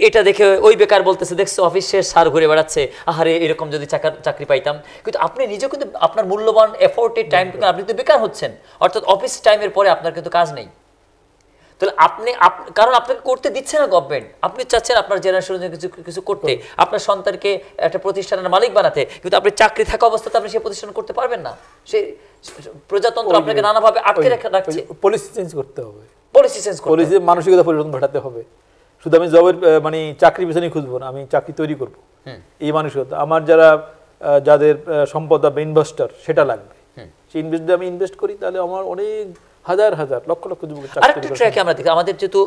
এটা দেখে ওই বেকার বলতেছে দেখছো অফিস শেষ স্যার ঘুরে বেড়াচ্ছে, আহারে এরকম যদি চাকরি পাইতাম। কিন্তু আপনি নিজেও কিন্তু আপনার মূল্যবান এফোর্টেড টাইম, আপনি তো বেকার হচ্ছেন, অর্থাৎ অফিস টাইমের পরে আপনার কিন্তু কাজ নেই। তাহলে কারণ আপনাকে করতে দিচ্ছে না গভর্নমেন্ট, আপনি চাচ্ছেন আপনার জেনারেশনের জন্য কিছু কিছু করতে, আপনার সন্তানকে একটা প্রতিষ্ঠানের মালিক বানাতে, কিন্তু আপনি চাকরি থাকা অবস্থাতে আপনি সেই প্রতিষ্ঠান করতে পারবেন না। সেই প্রজাতন্ত্র আপনাকে নানাভাবে আটকে রাখছে। পলিসি চেঞ্জ করতে হবে, পলিসি মানসিকতা পরিবর্তন ঘটাতে হবে। শুধু আমি জবের মানে চাকরি পিছনে খুঁজবো না, আমি চাকরি তৈরি করব, এই মানসিকতা। আমার যাদের সম্পদ বা ইনভেস্টর সেটা লাগবে, সেই ইনভেস্ট আমি ইনভেস্ট করি, তাহলে আমার অনেক হাজার হাজার লক্ষ লক্ষ যুবক আরেকটা ট্র্যাকে আমরা দেখি, আমাদের যেহেতু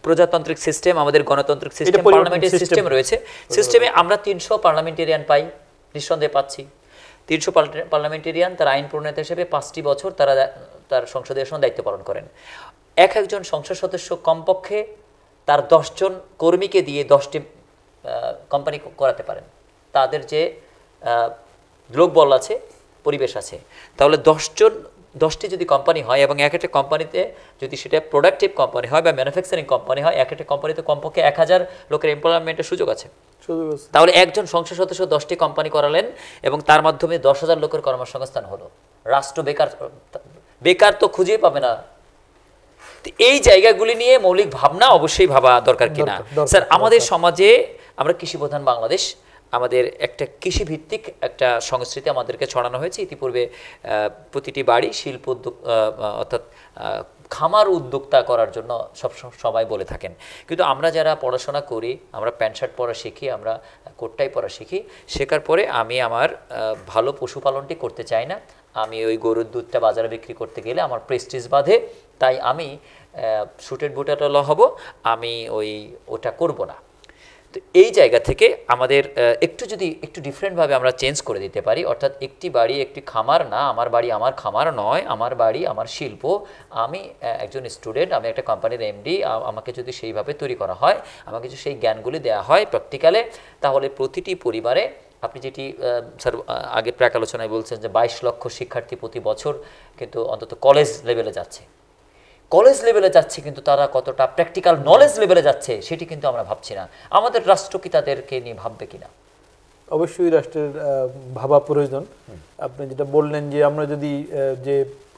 প্রজাতান্ত্রিক সিস্টেম, আমাদের গণতান্ত্রিক সিস্টেম, পার্লামেন্টারি সিস্টেম রয়েছে, সিস্টেমে আমরা 300 পার্লামেন্টেরিয়ান পাই, নিঃসন্দেহে পাচ্ছি। 300 পার্লামেন্টেরিয়ান তার আইন প্রণেতা হিসেবে 5টি বছর তার সংসদীয় আসনে দায়িত্ব পালন করেন। একজন সংসদ সদস্য কমপক্ষে তার 10 জন কর্মীকে দিয়ে 10টি কোম্পানি করাতে পারেন। তাদের যে লোকবল আছে, পরিবেশ আছে, তাহলে 10টি যদি কোম্পানি হয় এবং এক একটা কোম্পানিতে যদি সেটা প্রোডাক্টিভ কোম্পানি হয় বা ম্যানুফ্যাকচারিং কোম্পানি হয়, এক একটা কোম্পানিতে কমপক্ষে 1000 লোকের এমপ্লয়মেন্টের সুযোগ আছে। তাহলে একজন সংসদ সদস্য 10টি কোম্পানি করালেন এবং তার মাধ্যমে 10,000 লোকের কর্মসংস্থান হলো। রাষ্ট্র বেকার তো খুঁজেই পাবে না। এই জায়গাগুলি নিয়ে মৌলিক ভাবনা অবশ্যই ভাবা দরকার কিনা স্যার? আমাদের সমাজে আমরা কৃষি প্রধান বাংলাদেশ, আমাদের একটা কৃষিভিত্তিক একটা সংস্কৃতি আমাদেরকে ছড়ানো হয়েছে। ইতিপূর্বে প্রতিটি বাড়ি শিল্প উদ্যোগ অর্থাৎ খামার উদ্যোক্তা করার জন্য সবাই বলে থাকেন। কিন্তু আমরা যারা পড়াশোনা করি, আমরা প্যান্ট শার্ট পরা শিখি, আমরা কোটটাই পরা শিখি, শেখার পরে আমি আমার ভালো পশুপালনটি করতে চাই না, আমি ওই গরুর দুধটা বাজারে বিক্রি করতে গেলে আমার প্রেস্টিজ বাঁধে, তাই আমি শুটেড বুটেটলা হব, আমি ওটা করব না। তো এই জায়গা থেকে আমাদের একটু ডিফারেন্টভাবে আমরা চেঞ্জ করে দিতে পারি, অর্থাৎ একটি বাড়ি একটি খামার না, আমার বাড়ি আমার খামার নয়, আমার বাড়ি আমার শিল্প, আমি একজন স্টুডেন্ট, আমি একটা কোম্পানির এমডি, আমাকে যদি সেইভাবে তৈরি করা হয়, আমাকে যদি সেই জ্ঞানগুলি দেওয়া হয় প্র্যাকটিক্যালে, তাহলে প্রতিটি পরিবারে আপনি যেটি স্যার আগে প্রাক আলোচনায় বলছেন যে 22 লক্ষ শিক্ষার্থী প্রতি বছর কিন্তু অন্তত কলেজ লেভেলে যাচ্ছে, কিন্তু তারা কতটা প্র্যাকটিক্যাল নলেজ লেভেলে যাচ্ছে সেটি কিন্তু আমরা ভাবছি না। আমাদের রাষ্ট্র কি তাদেরকে নিয়ে ভাববে কিনা? অবশ্যই রাষ্ট্রের ভাবা প্রয়োজন। আপনি যেটা বললেন যে আমরা যদি যে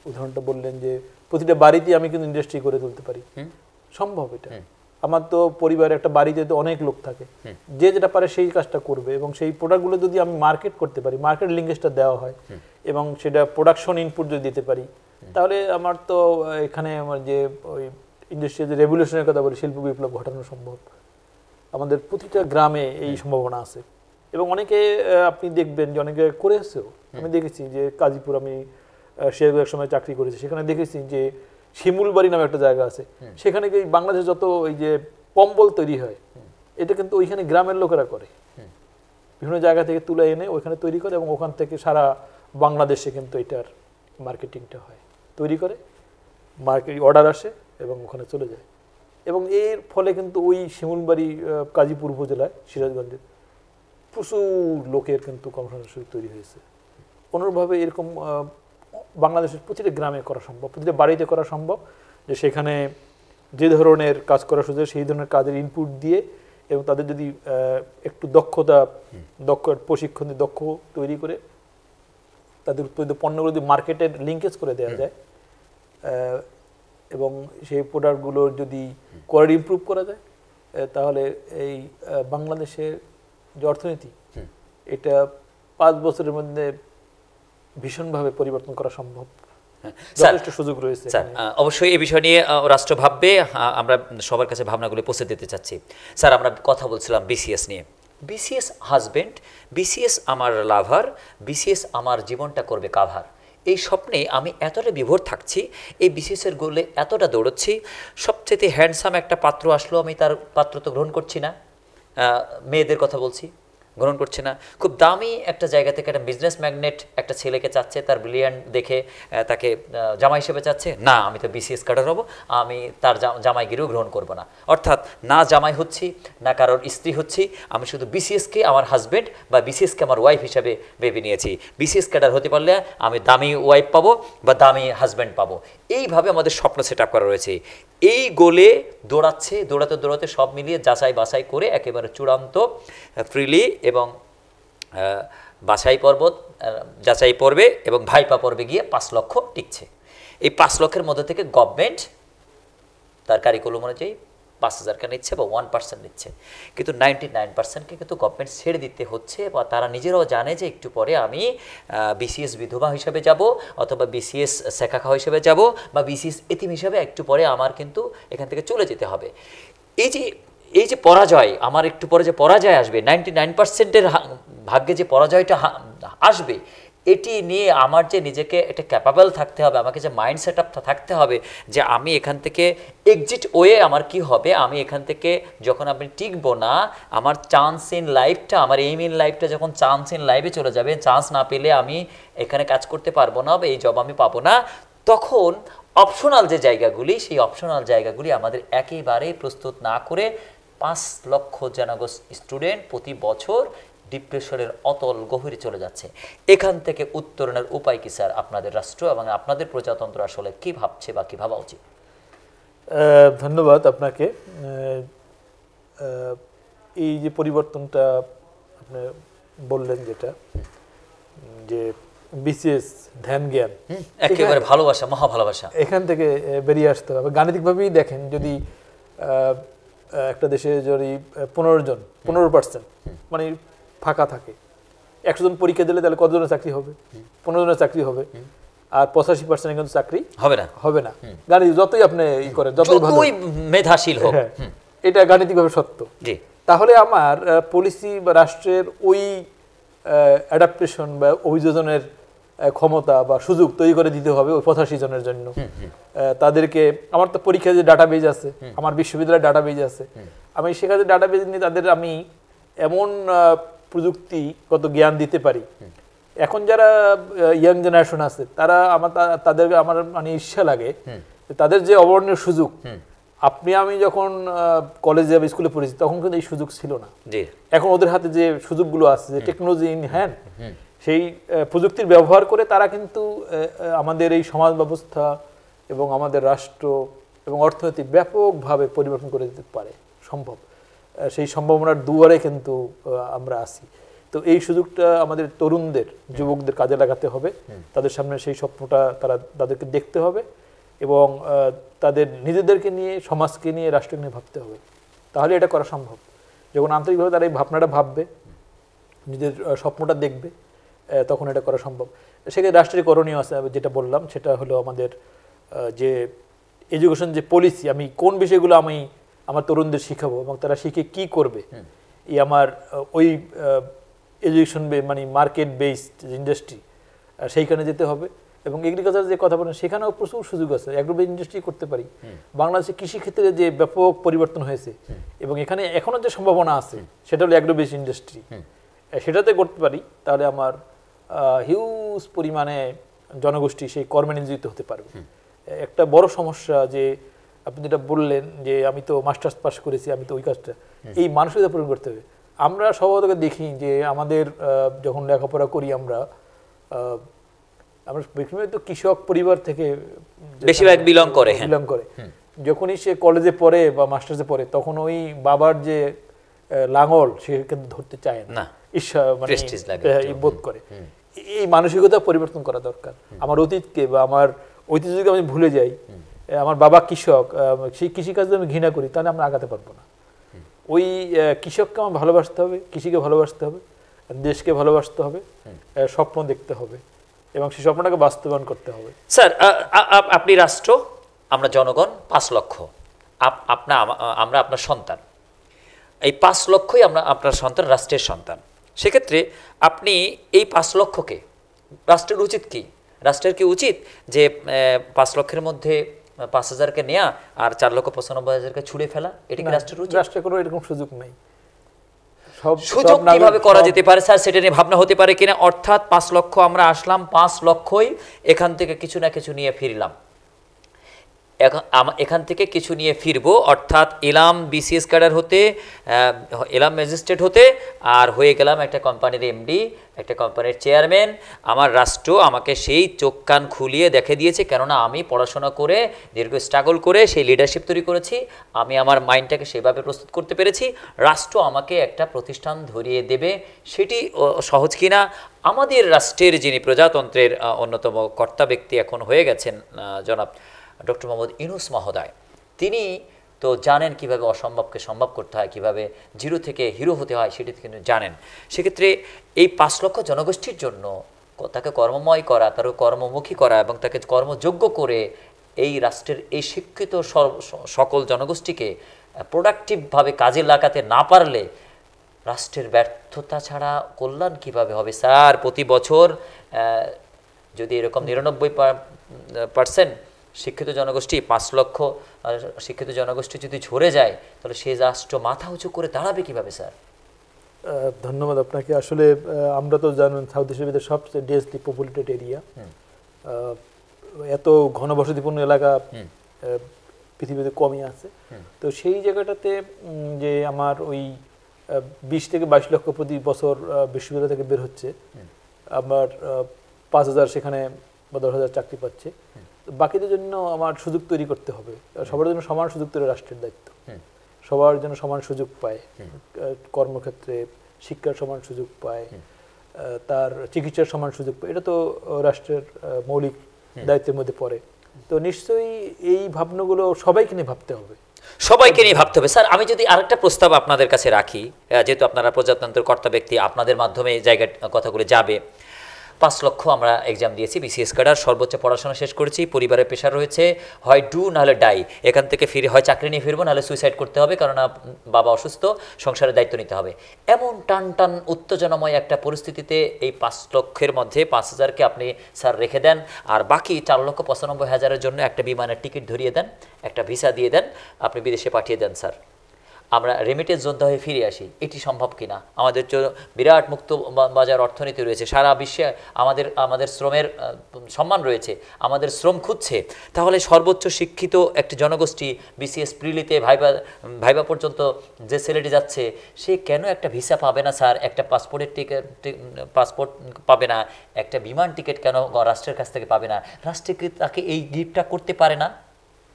উদাহরণটা বললেন যে প্রতিটা বাড়িতে আমি কিন্তু ইন্ডাস্ট্রি করে তুলতে পারি, সম্ভব এটা। আমার তো পরিবারে একটা বাড়িতে তো অনেক লোক থাকে, যে যেটা পারে সেই কাজটা করবে, এবং সেই প্রোডাক্টগুলো যদি আমি মার্কেট করতে পারি, মার্কেট লিঙ্কেজটা দেওয়া হয় এবং সেটা প্রোডাকশন ইনপুট যদি দিতে পারি, তাহলে আমার তো এখানে আমার যে ওই ইন্ডাস্ট্রিয়াল যে রেভলিউশনের কথা বলি, শিল্প বিপ্লব ঘটানো সম্ভব। আমাদের প্রতিটা গ্রামে এই সম্ভাবনা আছে এবং অনেকে আপনি দেখবেন যে অনেকে করেছেও। আমি দেখেছি যে কাজীপুর, আমি শেরপুর এক সময় চাকরি করেছি, সেখানে দেখেছি যে শিমুলবাড়ি নামে একটা জায়গা আছে, সেখানে কি বাংলাদেশে যত ওই যে কম্বল তৈরি হয়, এটা কিন্তু ওইখানে গ্রামের লোকেরা করে, বিভিন্ন জায়গা থেকে তুলে এনে ওইখানে তৈরি করে এবং ওখান থেকে সারা বাংলাদেশে কিন্তু এটার মার্কেটিংটা হয়, তৈরি করে, মার্কেট অর্ডার আসে এবং ওখানে চলে যায়। এবং এর ফলে কিন্তু ওই শিমুলবাড়ি কাজীপুর উপজেলায় সিরাজগঞ্জের প্রচুর লোকের কিন্তু কর্মসংস্থান তৈরি হয়েছে। অনুরূপভাবে এরকম বাংলাদেশের প্রতিটা গ্রামে করা সম্ভব, প্রতিটা বাড়িতে করা সম্ভব, যে সেখানে যে ধরনের কাজ করা সুযোগ সেই ধরনের কাজের ইনপুট দিয়ে এবং তাদের যদি একটু দক্ষ প্রশিক্ষণ দিয়ে দক্ষ তৈরি করে তাদের উৎপাদিত পণ্যগুলো যদি মার্কেটের লিঙ্কেজ করে দেওয়া যায় এবং সেই প্রোডাক্টগুলোর যদি কোয়ালিটি ইমপ্রুভ করা যায়, তাহলে এই বাংলাদেশের যে অর্থনীতি, এটা 5 বছরের মধ্যে ভীষণভাবে পরিবর্তন করা সম্ভব, যথেষ্ট সুযোগ রয়েছে। অবশ্যই এই বিষয় নিয়ে রাষ্ট্র ভাববে, আমরা সবার কাছে ভাবনাগুলো পৌঁছে দিতে চাচ্ছি। স্যার, আমরা কথা বলছিলাম বিসিএস নিয়ে। বিসিএস হাজবেন্ড, বিসিএস আমার লাভার, বিসিএস আমার জীবনটা করবে কাভার, এই স্বপ্নে আমি এতটা বিভোর থাকছি, এই বিসিএসের গোলে এতটা দৌড়চ্ছি, সবচেয়ে হ্যান্ডসাম একটা পাত্র আসলো, আমি তার পাত্র তো গ্রহণ করছি না, মেয়েদের কথা বলছি, গ্রহণ করছে না। খুব দামি একটা জায়গা থেকে একটা বিজনেস ম্যাগনেট একটা ছেলেকে চাচ্ছে, তার ব্রিলিয়ান্ট দেখে তাকে জামাই হিসেবে চাচ্ছে, না আমি তো বিসিএস ক্যাডার হব, আমি তার জামাইগিরিও গ্রহণ করব না। অর্থাৎ না জামাই হচ্ছি, না কারোর স্ত্রী হচ্ছি, আমি শুধু বিসিএসকে আমার হাজব্যান্ড বা বিসিএসকে আমার ওয়াইফ হিসাবে ভেবে নিয়েছি। বিসিএস ক্যাডার হতে পারলে আমি দামি ওয়াইফ পাবো বা দামি হাজব্যান্ড পাবো। এইভাবে আমাদের স্বপ্ন সেট আপ করা রয়েছে। এই গোলে দৌড়াচ্ছে, দৌড়াতে দৌড়াতে সব মিলিয়ে যাচাই বাছাই করে একেবারে চূড়ান্ত ফ্রিলি এবং যাচাই পর্বে এবং ভাইপা পর্বে গিয়ে 5 লক্ষ টিকছে। এই 5 লক্ষের মধ্যে থেকে গভর্নমেন্ট তার কারিকুলাম অনুযায়ী 5,000কে নিচ্ছে বা 1% নিচ্ছে, কিন্তু 99%কে কিন্তু গভর্নমেন্ট ছেড়ে দিতে হচ্ছে। বা তারা নিজেরাও জানে যে একটু পরে আমি বিসিএস বিধবা হিসাবে যাব, অথবা বিসিএস শেখাখা হিসেবে যাব, বা বিসিএস এতিম হিসাবে একটু পরে আমার কিন্তু এখান থেকে চলে যেতে হবে। এই যে পরাজয়, আমার একটু পরে যে পরাজয় আসবে, 99%-এর ভাগ্যে যে পরাজয়টা আসবে, এটি নিয়ে আমার যে নিজেকে একটা ক্যাপাবল থাকতে হবে, আমাকে যে মাইন্ড সেট আপ থাকতে হবে যে আমি এখান থেকে এক্সিট ওয়ে আমার কি হবে, আমি এখান থেকে যখন আমি টিকবো না, আমার চান্স ইন লাইফটা, আমার এইম ইন লাইফটা যখন চান্স ইন লাইফে চলে যাবে, চান্স না পেলে আমি এখানে কাজ করতে পারবো না বা এই জব আমি পাবো না, তখন অপশনাল যে জায়গাগুলি, সেই অপশনাল জায়গাগুলি আমাদের একেবারেই প্রস্তুত না করে 5 লক্ষ জনগোষ্ঠ স্টুডেন্ট প্রতি বছর ডিপ্রেশনের অতল গভীরে চলে যাচ্ছে। এখান থেকে উত্তরণের উপায় কি স্যার? আপনাদের রাষ্ট্র এবং আপনাদের প্রজাতন্ত্র আসলে কি ভাবছে বা কি ভাবা উচিত? ধন্যবাদ আপনাকে। এই যে পরিবর্তনটা আপনি বললেন, যেটা যে বিসিএস ধ্যান জ্ঞান, একেবারে ভালোবাসা, মহা ভালোবাসা, এখান থেকে বেরিয়ে আসতে হবে। গাণিতিকভাবেই দেখেন, যদি একটা দেশে যদি 15% মানে ফাঁকা থাকে, 100 জন পরীক্ষা দিলে তাহলে কতজনের চাকরি হবে? 15 জনের চাকরি হবে, আর 85% কিন্তু চাকরি হবে না। গাণিতিক যতই আপনি ই করেন, যতই ভালো মেধাশীল হোক, এটা গাণিতিকভাবে সত্য। তাহলে আমার পলিসি বা রাষ্ট্রের ওই অ্যাডাপ্টেশন বা অভিযোজনের ক্ষমতা বা সুযোগ তৈরি করে দিতে হবে ওই 85 জনের জন্য। তাদেরকে, আমার তো পরীক্ষায় যে ডাটাবেজ আছে, আমার বিশ্ববিদ্যালয়ের ডাটাবেজ আছে, আমি সেখানে ডাটাবেজ নিয়ে তাদের আমি এমন প্রযুক্তিগত জ্ঞান দিতে পারি। এখন যারা ইয়াং জেনারেশন আছে, তারা তাদেরকে আমার মানে ঈর্ষা লাগে, তাদের যে অবর্ণীয় সুযোগ। আমি যখন কলেজে বা স্কুলে পড়েছি তখন কিন্তু এই সুযোগ ছিল না। এখন ওদের হাতে যে সুযোগগুলো আছে, যে টেকনোলজি ইন হ্যান্ড, সেই প্রযুক্তির ব্যবহার করে তারা কিন্তু আমাদের এই সমাজ ব্যবস্থা এবং আমাদের রাষ্ট্র এবং অর্থনীতি ব্যাপকভাবে পরিবর্তন করে দিতে পারে, সম্ভব। সেই সম্ভাবনার দুয়ারে কিন্তু আমরা আছি। তো এই সুযোগটা আমাদের তরুণদের, যুবকদের কাজে লাগাতে হবে। তাদের সামনে সেই স্বপ্নটা তাদেরকে দেখতে হবে এবং তাদের নিজেদেরকে নিয়ে, সমাজকে নিয়ে, রাষ্ট্রকে নিয়ে ভাবতে হবে। তাহলে এটা করা সম্ভব। যখন আন্তরিকভাবে তারা এই ভাবনাটা ভাববে, নিজের স্বপ্নটা দেখবে, তখন এটা করা সম্ভব। সেক্ষেত্রে রাষ্ট্রের করণীয় আছে, যেটা বললাম, সেটা হলো আমাদের যে এডুকেশন যে পলিসি, আমি কোন বিষয়গুলো আমি আমার তরুণদের শিখাবো এবং তারা শিখে কি করবে, এই আমার ওই এডুকেশন মানে মার্কেট বেসড ইন্ডাস্ট্রি, সেইখানে যেতে হবে। এবং এগ্রিকালচার যে কথা বলেন, সেখানেও প্রচুর সুযোগ আছে, অ্যাগ্রো বেসড ইন্ডাস্ট্রি করতে পারি। বাংলাদেশে কৃষিক্ষেত্রে যে ব্যাপক পরিবর্তন হয়েছে এবং এখানে এখনও যে সম্ভাবনা আছে, সেটা হলো অ্যাগ্রো বেসড ইন্ডাস্ট্রি, সেটাতে করতে পারি। তাহলে আমার হিউজ পরিমাণে জনগোষ্ঠী সেই কর্মে নিয়োজিত হতে পারবে। একটা বড় সমস্যা যে আপনি যেটা বললেন যে আমি তো মাস্টার্স পাস করেছি, আমি তো ওই কাজটা, এই মানসিকতা পূরণ করতে হবে। আমরা স্বভাবত দেখি যে আমাদের যখন লেখাপড়া করি, আমরা তো কৃষক পরিবার থেকে বেশিরভাগ বিলং করে। যখনই সে কলেজে পড়ে বা মাস্টার্সে পড়ে, তখন ওই বাবার যে লাঙল সে কিন্তু ধরতে চায় না, ঈর্ষা মানে বোধ করে। এই মানসিকতা পরিবর্তন করা দরকার। আমার অতীতকে বা আমার ঐতিহ্যকে আমি ভুলে যাই, আমার বাবা কৃষক, সেই কৃষিকাজ আমি ঘৃণা করি, তাহলে আমরা আগাতে পারবো না। ওই কৃষককে আমার ভালোবাসতে হবে, কৃষিকে ভালোবাসতে হবে, দেশকে ভালোবাসতে হবে, স্বপ্ন দেখতে হবে এবং সেই স্বপ্নটাকে বাস্তবায়ন করতে হবে। স্যার, আপনি রাষ্ট্র, আমরা জনগণ, 5 লক্ষ, আমরা আপনার সন্তান। এই 5 লক্ষই আমরা আপনার সন্তান, রাষ্ট্রের সন্তান। সেক্ষেত্রে আপনি এই 5 লক্ষকে, রাষ্ট্রের উচিত কি? রাষ্ট্রের কি উচিত যে 5 লক্ষের মধ্যে 5,000কে নেয়া আর 4,95,000কে ছুড়ে ফেলা? এটা কি রাষ্ট্রের উচিত? রাষ্ট্রের কোনো এরকম সুযোগ নেই। সুযোগ কিভাবে করা যেতে পারে স্যার, সেটা নিয়ে ভাবনা হতে পারে কিনা? অর্থাৎ 5 লক্ষ আমরা আসলাম, 5 লক্ষই এখান থেকে কিছু না কিছু নিয়ে ফিরলাম, এখান থেকে কিছু নিয়ে ফিরবো, অর্থাৎ এলাম বিসিএস ক্যাডার হতে, এলাম ম্যাজিস্ট্রেট হতে, আর হয়ে গেলাম একটা কোম্পানির এমডি, একটা কোম্পানির চেয়ারম্যান। আমার রাষ্ট্র আমাকে সেই চোখ কান খুলিয়ে দেখে দিয়েছে, কেননা আমি পড়াশোনা করে দীর্ঘ স্ট্রাগল করে সেই লিডারশিপ তৈরি করেছি, আমি আমার মাইন্ডটাকে সেভাবে প্রস্তুত করতে পেরেছি। রাষ্ট্র আমাকে একটা প্রতিষ্ঠান ধরিয়ে দেবে, সেটি সহজ কিনা? আমাদের রাষ্ট্রের যিনি প্রজাতন্ত্রের অন্যতম কর্তা ব্যক্তি এখন হয়ে গেছেন জনাব ডক্টর মোহাম্মদ ইউনূস মহোদয়, তিনি তো জানেন কিভাবে অসম্ভবকে সম্ভব করতে হয়, কিভাবে জিরো থেকে হিরো হতে হয়, সেটি কিন্তু জানেন। সেক্ষেত্রে এই 5 লক্ষ জনগোষ্ঠীর জন্য তাকে কর্মময় করা, তার কর্মমুখী করা এবং তাকে কর্মযোগ্য করে এই রাষ্ট্রের এই শিক্ষিত সকল জনগোষ্ঠীকে প্রোডাক্টিভভাবে কাজে লাগাতে না পারলে রাষ্ট্রের ব্যর্থতা ছাড়া কল্যাণ কিভাবে হবে স্যার? প্রতি বছর যদি এরকম 99% শিক্ষিত জনগোষ্ঠী, 5 লক্ষ শিক্ষিত জনগোষ্ঠী যদি ঝরে যায়, তাহলে সেই রাষ্ট্র মাথা উঁচু করে দাঁড়াবে কিভাবে স্যার? ধন্যবাদ আপনাকে। আসলে আমরা তো জানেন সাউথ এশিয়ার ভিতরে সবচেয়ে ডেন্সলি পপুলেটেড এরিয়া, এত ঘনবসতিপূর্ণ এলাকা পৃথিবীতে কমই আছে। তো সেই জায়গাটাতে যে আমার ওই 20 থেকে 22 লক্ষ প্রতি বছর বিশ্ববিদ্যালয় থেকে বের হচ্ছে, আমার 5,000 সেখানে বা 10,000 চাকরি পাচ্ছে, বাকিদের জন্য আমার সুযোগ তৈরি করতে হবে। সবার জন্য সমান সুযোগ তৈরি রাষ্ট্রের দায়িত্ব, সবার জন্য সমান সুযোগ পায়, কর্মক্ষেত্রে শিক্ষার সমান সুযোগ পায়, তার চিকিৎসার সমান সুযোগ পায়, এটা তো রাষ্ট্রের মৌলিক দায়িত্বের মধ্যে পড়ে। তো নিশ্চয়ই এই ভাবনাগুলো সবাইকে নিয়ে ভাবতে হবে, সবাইকে নিয়ে ভাবতে হবে। স্যার, আমি যদি আরেকটা প্রস্তাব আপনাদের কাছে রাখি, যেহেতু আপনারা প্রজাতন্ত্রের কর্তা ব্যক্তি, আপনাদের মাধ্যমে এই জায়গার কথাগুলো যাবে। 5 লক্ষ আমরা এক্সাম দিয়েছি, বিসিএস ক্যাডার, সর্বোচ্চ পড়াশোনা শেষ করেছি, পরিবারের প্রেশার রয়েছে, হয় ডু নাহলে ডাই, এখান থেকে ফিরে হয় চাকরি নিয়ে ফিরবো, নাহলে সুইসাইড করতে হবে, কারণ বাবা অসুস্থ, সংসারের দায়িত্ব নিতে হবে। এমন টান টান উত্তেজনাময় একটা পরিস্থিতিতে এই 5 লক্ষের মধ্যে 5,000কে আপনি স্যার রেখে দেন, আর বাকি 4,95,000-এর জন্য একটা বিমানের টিকিট ধরিয়ে দেন, একটা ভিসা দিয়ে দেন, আপনি বিদেশে পাঠিয়ে দেন স্যার, আমরা রেমিটেন্স যোদ্ধা হয়ে ফিরে আসি। এটি সম্ভব কিনা? আমাদের বিরাট মুক্ত বাজার অর্থনীতি রয়েছে, সারা বিশ্বে আমাদের শ্রমের সম্মান রয়েছে, আমাদের শ্রম খুঁজছে। তাহলে সর্বোচ্চ শিক্ষিত একটি জনগোষ্ঠী বিসিএস প্রিলিতে ভাইবা পর্যন্ত যে ছেলেটি যাচ্ছে, সে কেন একটা ভিসা পাবে না স্যার? একটা পাসপোর্ট পাবে না, একটা বিমান টিকিট কেন রাষ্ট্রের কাছ থেকে পাবে না? রাষ্ট্রে কি তাকে এই গিফটটা করতে পারে না?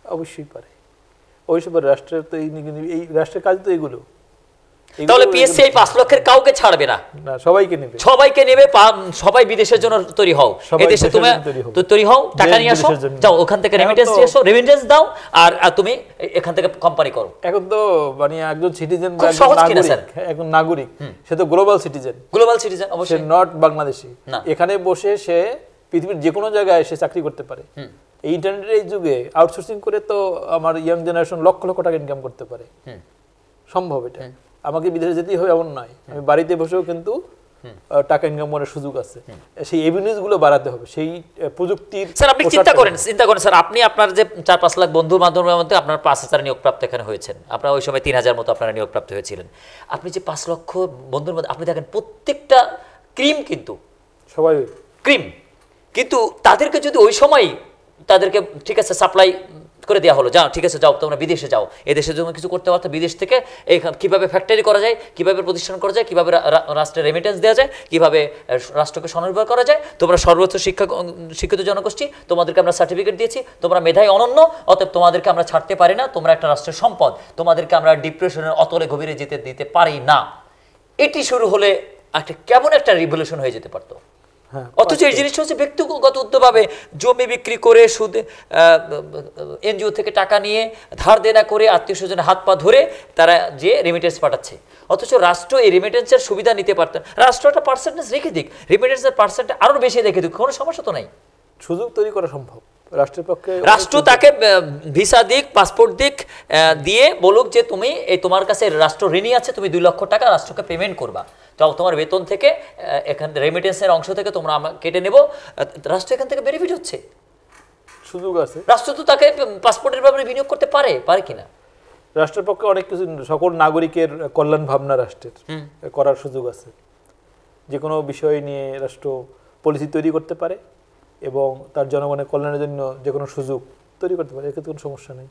অবশ্যই পারে, অবশ্যই পারে। রাষ্ট্রের তো এই রাষ্ট্রের কাজ তো এগুলো। তাহলে পিএসসি এই 5 লক্ষের কাউকে ছাড়বে না, সবাইকে নেবে, সবাই বিদেশের জন্য তৈরি হও, এদেশে তুমি তৈরি হও, টাকা নিয়ে আসো, যাও ওখান থেকে রেমিটেন্স নিয়ে আসো, রেমিটেন্স দাও, আর তুমি এখান থেকে কোম্পানি করো। এখন তো মানে একজন সিটিজেন, একজন নাগরিক, সে তো গ্লোবাল সিটিজেন, অবশ্যই নট বাংলাদেশি। এখানে বসে সে পৃথিবীর যে কোনো জায়গায় সে চাকরি করতে পারে। এই ইন্টারনেটের এই যুগে আউটসোর্সিং করে তো আমার ইয়াং জেনারেশন লক্ষ লক্ষ টাকা ইনকাম করতে পারে, সম্ভব। এটা আমাকে বিদেশে যেতেই হবে এমন নয়, আমি বাড়িতে বসেও কিন্তু টাকা ইনকাম করার সুযোগ আছে। সেই এভিনিউজ গুলো বাড়াতে হবে, সেই প্রযুক্তির। স্যার, আপনি চিন্তা করেন স্যার, আপনি আপনার যে 4-5 লাখ বন্ধুর মাধ্যমের মধ্যে আপনার 5,000 নিয়োগপ্রাপ্ত এখানে হয়েছেন, আপনার ওই সময় 3,000 মতো আপনারা নিয়োগপ্রাপ্ত হয়েছিলেন। আপনি যে 5 লক্ষ বন্ধুর মধ্যে আপনি দেখেন প্রত্যেকটা ক্রিম, কিন্তু সবাই ক্রিম, কিন্তু তাদেরকে যদি ওই সময় তাদেরকে ঠিক আছে সাপ্লাই করে দেওয়া হলো, যাও ঠিক আছে, যাও তোমরা বিদেশে যাও, এদেশের জন্য কিছু করতে পারতো, বিদেশ থেকে কীভাবে ফ্যাক্টরি করা যায়, কীভাবে প্রতিষ্ঠান করা যায়, কীভাবে রাষ্ট্রের রেমিটেন্স দেওয়া যায়, কীভাবে রাষ্ট্রকে স্বনির্ভর করা যায়, তোমরা সর্বোচ্চ শিক্ষিত জনগোষ্ঠী, তোমাদেরকে আমরা সার্টিফিকেট দিয়েছি, তোমরা মেধায় অনন্য, অতএব তোমাদেরকে আমরা ছাড়তে পারি না, তোমরা একটা রাষ্ট্রের সম্পদ, তোমাদেরকে আমরা ডিপ্রেশনের অতলে গভীরে যেতে দিতে পারি না। এটি শুরু হলে একটা কেমন একটা রিভলিউশন হয়ে যেতে পারতো। অথচ এই জিনিসটা হচ্ছে ব্যক্তিগত উদ্যোগভাবে জমি বিক্রি করে, সুদ এনজিও থেকে টাকা নিয়ে, ধার দেনা করে, আত্মীয় স্বজনের হাত পা ধরে তারা যে রেমিটেন্স পাঠাচ্ছে। অথচ রাষ্ট্র এই রেমিটেন্সের সুবিধা নিতে পারতেন। রাষ্ট্র একটা পার্সেন্টেজ রেখে দিক, রেমিটেন্সের পার্সেন্টেজ আরো বেশি রেখে দিক, কোনো সমস্যা তো নাই। সুযোগ তৈরি করা সম্ভব রাষ্ট্রের পক্ষে। রাষ্ট্র তাকে ভিসা দিক, পাসপোর্ট দিক, দিয়ে বলুক যে তুমি এই তোমার কাছে রাষ্ট্র ঋণী আছে, তুমি 2 লক্ষ টাকা রাষ্ট্রকে পেমেন্ট করবা, তাও তোমার বেতন থেকে এখান রেমিটেন্সের অংশ থেকে তোমরা কেটে নেব, রাষ্ট্র এখান থেকে বেনিফিট হচ্ছে, সুযোগ আছে। রাষ্ট্র তো তাকে পাসপোর্টের ব্যাপারে বিনিয়োগ করতে পারে কিনা? রাষ্ট্রের পক্ষে অনেক কিছু, সকল নাগরিকের কল্যাণ ভাবনা রাষ্ট্রের করার সুযোগ আছে। যে কোনো বিষয় নিয়ে রাষ্ট্র পলিসি তৈরি করতে পারে এবং তার জনগণের কল্যাণের জন্য যে কোনো সুযোগ তৈরি করতে পারে, এক্ষেত্রে কোনো সমস্যা নেই।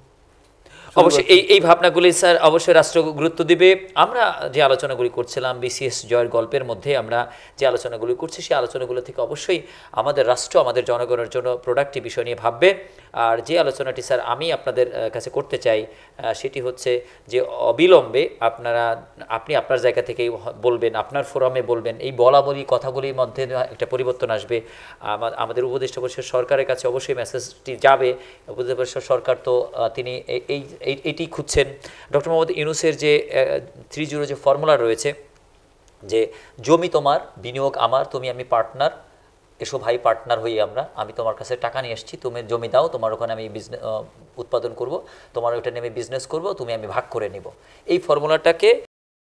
অবশ্যই এই ভাবনাগুলি স্যার অবশ্যই রাষ্ট্র গুরুত্ব দিবে। আমরা যে আলোচনাগুলি করছিলাম বিসিএস জয়ের গল্পের মধ্যে আমরা যে আলোচনাগুলি করছি, সেই আলোচনাগুলো থেকে অবশ্যই আমাদের রাষ্ট্র আমাদের জনগণের জন্য প্রোডাক্টিভ বিষয় নিয়ে ভাববে। আর যে আলোচনাটি স্যার আমি আপনাদের কাছে করতে চাই সেটি হচ্ছে যে অবিলম্বে আপনি আপনার জায়গা থেকেই বলবেন, আপনার ফোরামে বলবেন, এই বলাবলি কথাগুলির মধ্যে একটা পরিবর্তন আসবে। আমাদের উপদেষ্টা পরিষদ সরকারের কাছে অবশ্যই মেসেজটি যাবে। উপদেষ্টা পরিষদ সরকার তো তিনি এইটি খুঁজছেন। ডক্টর মোহাম্মদ ইউনূসের যে 3-0 যে ফর্মুলা রয়েছে যে জমি তোমার, বিনিয়োগ আমার, তুমি আমি পার্টনার, এসো ভাই পার্টনার হই আমি তোমার কাছে টাকা নিয়ে এসেছি, তুমি জমি দাও, তোমার ওখানে আমি উৎপাদন করব, তোমার ওটা নিয়ে আমি বিজনেস করব, তুমি আমি ভাগ করে নিব। এই ফর্মুলাটাকে